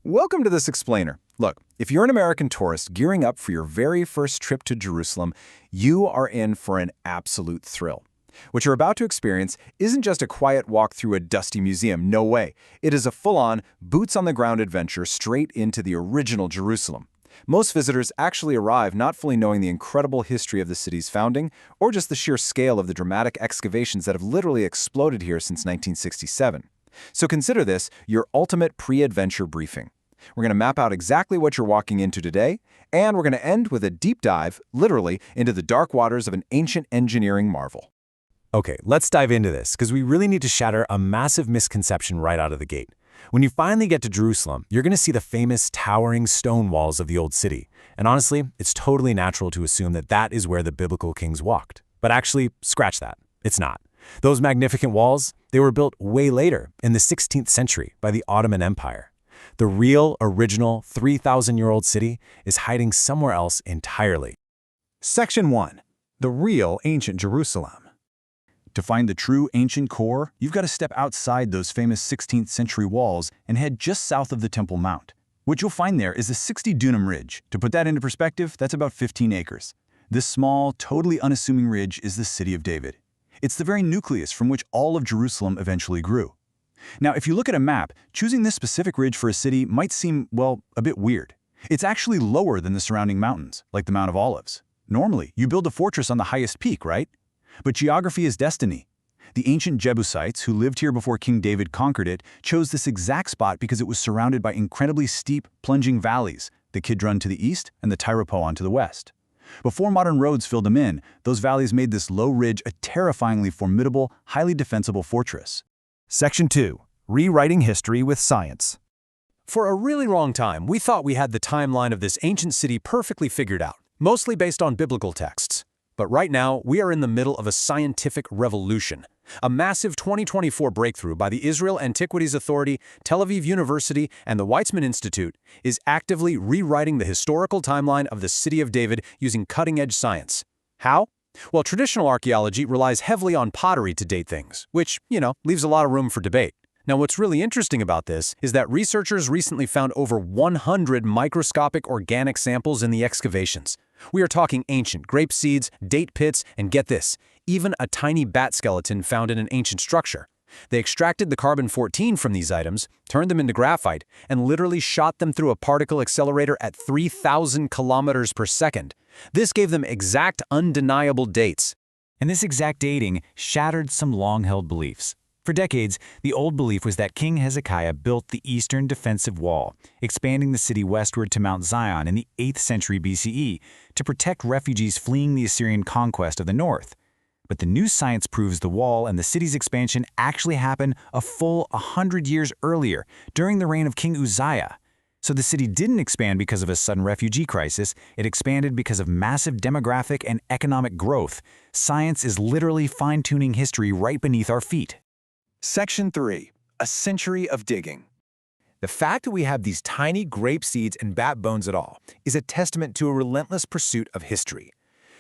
Welcome to this explainer. Look, if you're an American tourist gearing up for your very first trip to Jerusalem, you are in for an absolute thrill. What you're about to experience isn't just a quiet walk through a dusty museum, no way. It is a full-on, boots-on-the-ground adventure straight into the original Jerusalem. Most visitors actually arrive not fully knowing the incredible history of the city's founding, or just the sheer scale of the dramatic excavations that have literally exploded here since 1967. So consider this your ultimate pre-adventure briefing. We're going to map out exactly what you're walking into today, and we're going to end with a deep dive, literally, into the dark waters of an ancient engineering marvel. Okay, let's dive into this, because we really need to shatter a massive misconception right out of the gate. When you finally get to Jerusalem, you're going to see the famous towering stone walls of the old city. And honestly, it's totally natural to assume that that is where the biblical kings walked. But actually, scratch that. It's not. Those magnificent walls, they were built way later, in the 16th century, by the Ottoman Empire. The real, original, 3,000-year-old city is hiding somewhere else entirely. Section 1. The real ancient Jerusalem. To find the true ancient core, you've got to step outside those famous 16th century walls and head just south of the Temple Mount. What you'll find there is the 60-dunum ridge. To put that into perspective, that's about 15 acres. This small, totally unassuming ridge is the City of David. It's the very nucleus from which all of Jerusalem eventually grew. Now, if you look at a map, choosing this specific ridge for a city might seem, well, a bit weird. It's actually lower than the surrounding mountains, like the Mount of Olives. Normally, you build a fortress on the highest peak, right? But geography is destiny. The ancient Jebusites, who lived here before King David conquered it, chose this exact spot because it was surrounded by incredibly steep, plunging valleys, the Kidron to the east and the Tyropoon to the west. Before modern roads filled them in, those valleys made this low ridge a terrifyingly formidable, highly defensible fortress. Section 2. Rewriting History with Science. For a really long time, we thought we had the timeline of this ancient city perfectly figured out, mostly based on biblical texts. But right now, we are in the middle of a scientific revolution. A massive 2024 breakthrough by the Israel Antiquities Authority, Tel Aviv University, and the Weizmann Institute is actively rewriting the historical timeline of the City of David using cutting-edge science. How? Well, traditional archaeology relies heavily on pottery to date things, which, leaves a lot of room for debate. Now, what's really interesting about this is that researchers recently found over 100 microscopic organic samples in the excavations. We are talking ancient grape seeds, date pits, and get this, even a tiny bat skeleton found in an ancient structure. They extracted the carbon-14 from these items, turned them into graphite, and literally shot them through a particle accelerator at 3,000 kilometers per second. This gave them exact, undeniable dates. And this exact dating shattered some long-held beliefs. For decades, the old belief was that King Hezekiah built the Eastern Defensive Wall, expanding the city westward to Mount Zion in the 8th century BCE to protect refugees fleeing the Assyrian conquest of the north. But the new science proves the wall and the city's expansion actually happened a full 100 years earlier, during the reign of King Uzziah. So the city didn't expand because of a sudden refugee crisis, it expanded because of massive demographic and economic growth. Science is literally fine-tuning history right beneath our feet. Section 3. A Century of Digging. The fact that we have these tiny grape seeds and bat bones at all is a testament to a relentless pursuit of history.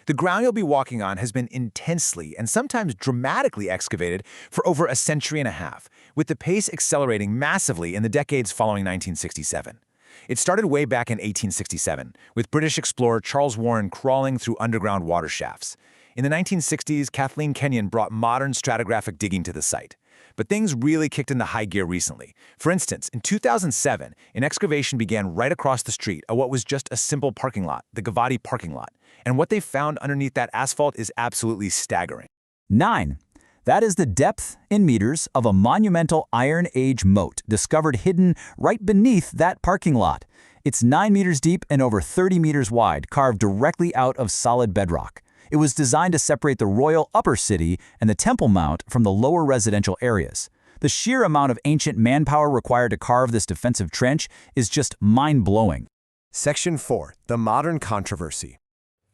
The ground you'll be walking on has been intensely and sometimes dramatically excavated for over a century and a half, with the pace accelerating massively in the decades following 1967. It started way back in 1867, with British explorer Charles Warren crawling through underground water shafts. In the 1960s, Kathleen Kenyon brought modern stratigraphic digging to the site. But things really kicked into high gear recently. For instance, in 2007, an excavation began right across the street at what was just a simple parking lot, the Givati parking lot. And what they found underneath that asphalt is absolutely staggering. 9. That is the depth, in meters, of a monumental Iron Age moat discovered hidden right beneath that parking lot. It's 9 meters deep and over 30 meters wide, carved directly out of solid bedrock. It was designed to separate the royal upper city and the Temple Mount from the lower residential areas. The sheer amount of ancient manpower required to carve this defensive trench is just mind-blowing. Section 4. The Modern Controversy.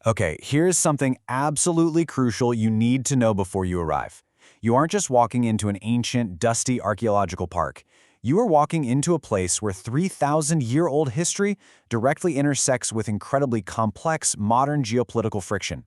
Okay, here's something absolutely crucial you need to know before you arrive. You aren't just walking into an ancient, dusty archaeological park. You are walking into a place where 3,000-year-old history directly intersects with incredibly complex modern geopolitical friction.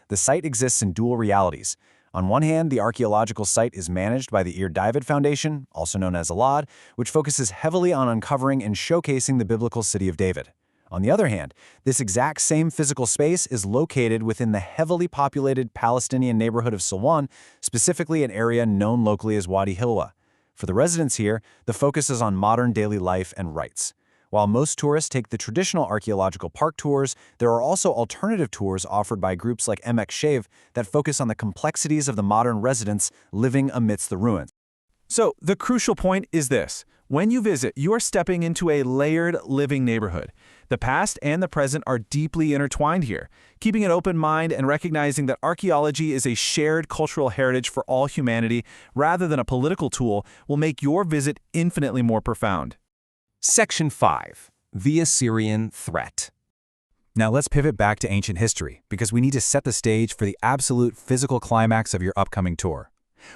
The site exists in dual realities. On one hand, the archaeological site is managed by the Ir David Foundation, also known as Alad, which focuses heavily on uncovering and showcasing the biblical city of David. On the other hand, this exact same physical space is located within the heavily populated Palestinian neighborhood of Silwan, specifically an area known locally as Wadi Hilwa. For the residents here, the focus is on modern daily life and rites. While most tourists take the traditional archaeological park tours, there are also alternative tours offered by groups like Emek Shev that focus on the complexities of the modern residents living amidst the ruins. So, the crucial point is this. When you visit, you are stepping into a layered living neighborhood. The past and the present are deeply intertwined here. Keeping an open mind and recognizing that archaeology is a shared cultural heritage for all humanity rather than a political tool will make your visit infinitely more profound. Section 5. The Assyrian Threat. Now let's pivot back to ancient history, because we need to set the stage for the absolute physical climax of your upcoming tour.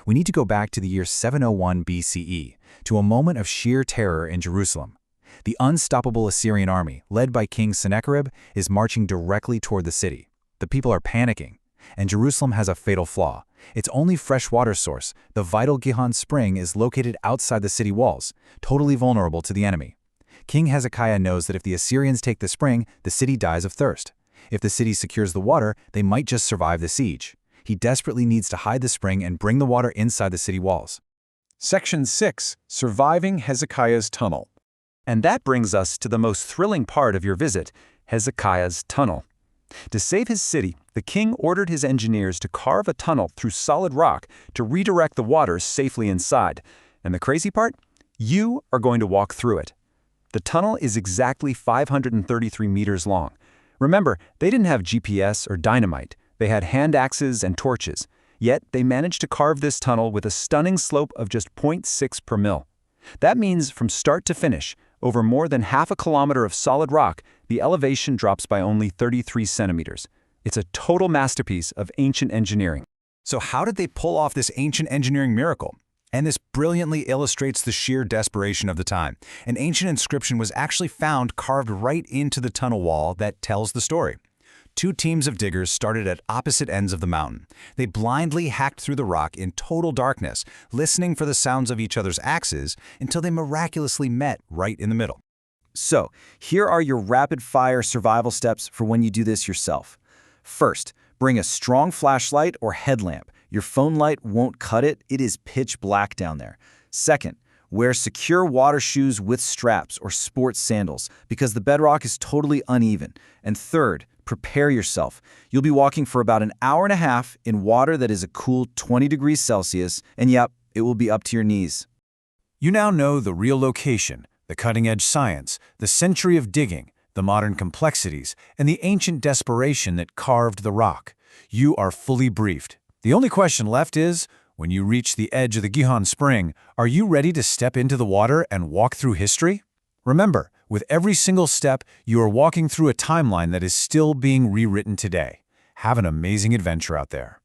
We need to go back to the year 701 BCE, to a moment of sheer terror in Jerusalem. The unstoppable Assyrian army, led by King Sennacherib, is marching directly toward the city. The people are panicking, and Jerusalem has a fatal flaw. Its only fresh water source, the vital Gihon Spring, is located outside the city walls, totally vulnerable to the enemy. King Hezekiah knows that if the Assyrians take the spring, the city dies of thirst. If the city secures the water, they might just survive the siege. He desperately needs to hide the spring and bring the water inside the city walls. Section 6. Surviving Hezekiah's Tunnel. And that brings us to the most thrilling part of your visit, Hezekiah's Tunnel. To save his city, the king ordered his engineers to carve a tunnel through solid rock to redirect the waters safely inside. And the crazy part? You are going to walk through it. The tunnel is exactly 533 meters long. Remember, they didn't have GPS or dynamite. They had hand axes and torches. Yet, they managed to carve this tunnel with a stunning slope of just 0.6 per mil. That means from start to finish, over more than half a kilometer of solid rock, the elevation drops by only 33 centimeters. It's a total masterpiece of ancient engineering. So how did they pull off this ancient engineering miracle? And this brilliantly illustrates the sheer desperation of the time. An ancient inscription was actually found carved right into the tunnel wall that tells the story. Two teams of diggers started at opposite ends of the mountain. They blindly hacked through the rock in total darkness, listening for the sounds of each other's axes until they miraculously met right in the middle. So, here are your rapid-fire survival steps for when you do this yourself. First, bring a strong flashlight or headlamp. Your phone light won't cut it. It is pitch black down there. Second, wear secure water shoes with straps or sports sandals because the bedrock is totally uneven. And third, prepare yourself. You'll be walking for about an hour and a half in water that is a cool 20 degrees Celsius, and yep, it will be up to your knees. You now know the real location, the cutting-edge science, the century of digging, the modern complexities, and the ancient desperation that carved the rock. You are fully briefed. The only question left is, when you reach the edge of the Gihon Spring, are you ready to step into the water and walk through history? Remember, with every single step, you are walking through a timeline that is still being rewritten today. Have an amazing adventure out there.